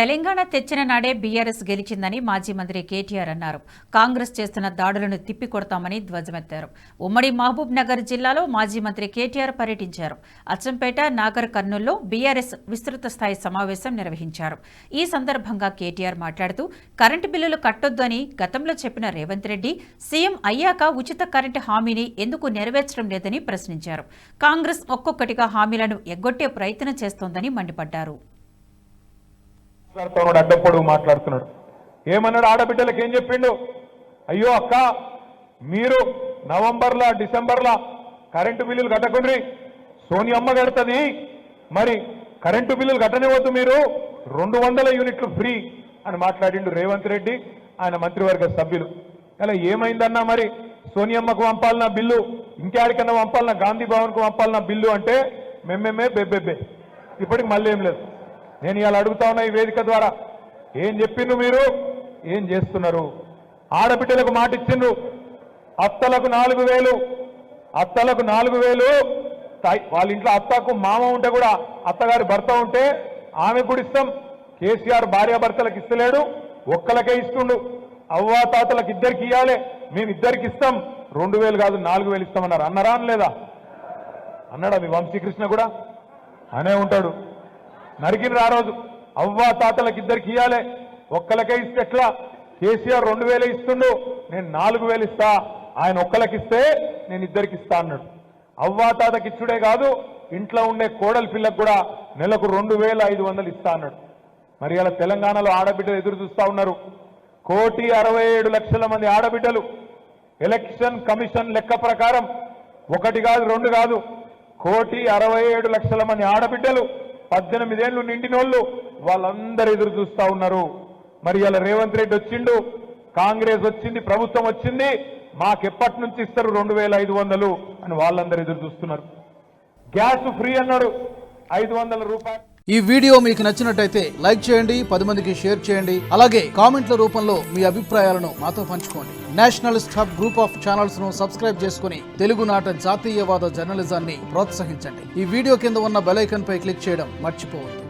తెలంగాణ తెచ్చిన నాడే బీఆర్ఎస్ గెలిచిందని మాజీ మంత్రి కేటీఆర్ అన్నారు. కాంగ్రెస్ చేస్తున్న దాడులను తిప్పికొడతామని ధ్వజమెత్తారు. ఉమ్మడి మహబూబ్ నగర్ జిల్లాలో మాజీ మంత్రి కేటీఆర్ పర్యటించారు. అచ్చంపేట, నాగర్ కర్నూల్లో బీఆర్ఎస్ విస్తృత స్థాయి సమావేశం నిర్వహించారు. ఈ సందర్భంగా కేటీఆర్ మాట్లాడుతూ కరెంటు బిల్లులు కట్టొద్దని గతంలో చెప్పిన రేవంత్ రెడ్డి సీఎం అయ్యాక ఉచిత కరెంటు హామీని ఎందుకు నెరవేర్చడం లేదని ప్రశ్నించారు. కాంగ్రెస్ ఒక్కొక్కటిగా హామీలను ఎగ్గొట్టే ప్రయత్నం చేస్తోందని మండిపడ్డారు. అడ్డపొడుగు మాట్లాడుతున్నాడు. ఏమన్నాడు? ఆడబిడ్డలకు ఏం చెప్పిండు? అయ్యో అక్క, మీరు నవంబర్లా డిసెంబర్లా కరెంటు బిల్లులు కట్టకుండ్రి, సోనియమ్మ కడుతుంది, మరి కరెంటు బిల్లులు కట్టనివద్దు, మీరు 200 యూనిట్లు ఫ్రీ అని మాట్లాడిండు రేవంత్ రెడ్డి, ఆయన మంత్రివర్గ సభ్యులు. అలా ఏమైందన్నా మరి సోనియమ్మకు పంపాలన్న బిల్లు, ఇంకెక్కడికన్నా పంపాలన్న, గాంధీ భవన్కు పంపాలన్న బిల్లు అంటే మెమ్మెమ్మే బెబ్బెబ్బే, ఇప్పటికి మళ్ళీ ఏం లేదు. నేను ఇవాళ అడుగుతా ఉన్నా ఈ వేదిక ద్వారా, ఏం చెప్పిండ్రు మీరు, ఏం చేస్తున్నారు? ఆడబిడ్డలకు మాట ఇచ్చిండ్రు, అత్తలకు 4000, అత్తలకు 4000, వాళ్ళ ఇంట్లో అత్తకు మామ ఉంటే కూడా, అత్తగారి భర్త ఉంటే ఆమె కూడా ఇస్తాం. కేసీఆర్ భార్యాభర్తలకు ఇస్తలేడు, ఒక్కలకే ఇస్తుండు. అవ్వా తాతలకు ఇద్దరికి ఇవ్వాలి, మేము ఇద్దరికి ఇస్తాం, 2000 కాదు 4000 ఇస్తామన్నారు. అన్నారా అనలేదా? అన్నాడా? మీ వంశీకృష్ణ కూడా అనే ఉంటాడు. నరికినరు ఆ రోజు. అవ్వా తాతలకు ఇద్దరికి ఇవ్వాలి, ఒక్కలకే ఇస్తే ఎట్లా? కేసీఆర్ 2000 ఇస్తుండు, నేను 4000 ఇస్తా, ఆయన ఒక్కలకిస్తే నేను ఇద్దరికి ఇస్తా అన్నాడు. అవ్వా తాతకి ఇచ్చుడే కాదు, ఇంట్లో ఉండే కోడలి పిల్లకు కూడా నెలకు 2500 ఇస్తా అన్నాడు. మరి అలా తెలంగాణలో ఆడబిడ్డలు ఎదురు చూస్తా ఉన్నారు. 1,67,00,000 మంది ఆడబిడ్డలు ఎలక్షన్ కమిషన్ లెక్క ప్రకారం 1 కాదు 2 కాదు, 1,67,00,000 మంది ఆడబిడ్డలు 18 ఏళ్లు నిండినోళ్ళు వాళ్ళందరూ ఎదురు చూస్తా ఉన్నారు. మరి ఇలా రేవంత్ రెడ్డి వచ్చిండు, కాంగ్రెస్ వచ్చింది, ప్రభుత్వం వచ్చింది, మాకెప్పటి నుంచి ఇస్తారు 2500 అని వాళ్ళందరూ ఎదురు చూస్తున్నారు. గ్యాస్ ఫ్రీ అన్నాడు, 500 రూపాయలు. ఈ వీడియో మీకు నచ్చినట్టయితే లైక్ చేయండి, 10 మందికి షేర్ చేయండి. అలాగే కామెంట్ల రూపంలో మీ అభిప్రాయాలను మాతో పంచుకోండి. Nationalist hub group of channels ను సబ్స్క్రైబ్ చేసుకుని తెలుగునాట జాతీయవాద జర్నలిజాన్ని ప్రోత్సహించండి. ఈ వీడియో కింద ఉన్న బెల్ ఐకాన్ పై క్లిక్ చేయడం మర్చిపోవద్దు.